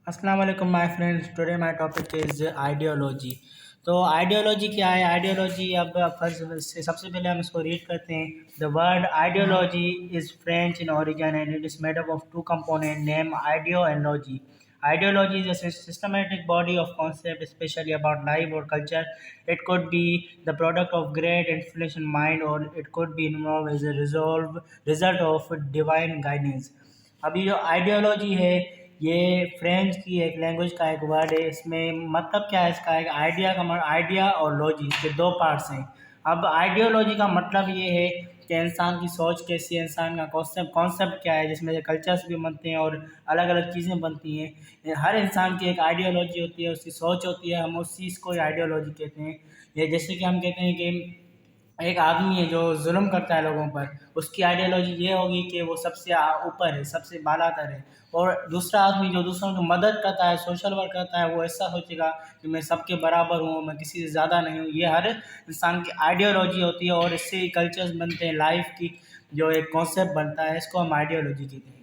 अस्सलाम वालेकुम my friends. Today my topic is ideology. तो आइडियोलॉजी क्या है? आइडियोलॉजी अब फर्स्ट से सबसे पहले हम इसको रीड करते हैं। The word ideology is French in origin and it is made up of two component name ideo and logy. Ideology is a systematic body of concept, especially about life or culture. It could be the product of great influence in mind, or it could be involved as a result of divine guidance. अभी जो ideology है ये French की एक language का एक word है। इसमें मतलब क्या है इसका? एक आइडिया का आइडिया और लॉजी, इसके दो पार्ट्स हैं। अब आइडियोलॉजी का मतलब ये है कि इंसान की सोच कैसी है, इंसान का कॉन्सेप्ट क्या है, जिसमें से कल्चर्स भी बनते हैं और अलग अलग चीज़ें बनती हैं। हर इंसान की एक आइडियोलॉजी होती है, उसकी सोच होती है, हम उस चीज़ को आइडियोलॉजी कहते हैं। ये जैसे कि हम कहते हैं कि एक आदमी है जो जुल्म करता है लोगों पर, उसकी आइडियोलॉजी ये होगी कि वो सबसे ऊपर है, सबसे बालातर है। और दूसरा आदमी जो दूसरों की मदद करता है, सोशल वर्क करता है, वो ऐसा सोचेगा कि मैं सबके बराबर हूँ, मैं किसी से ज़्यादा नहीं हूँ। ये हर इंसान की आइडियोलॉजी होती है और इससे कल्चर्स बनते हैं, लाइफ की जो एक कॉन्सेप्ट बनता है, इसको हम आइडियोलॉजी कहते हैं।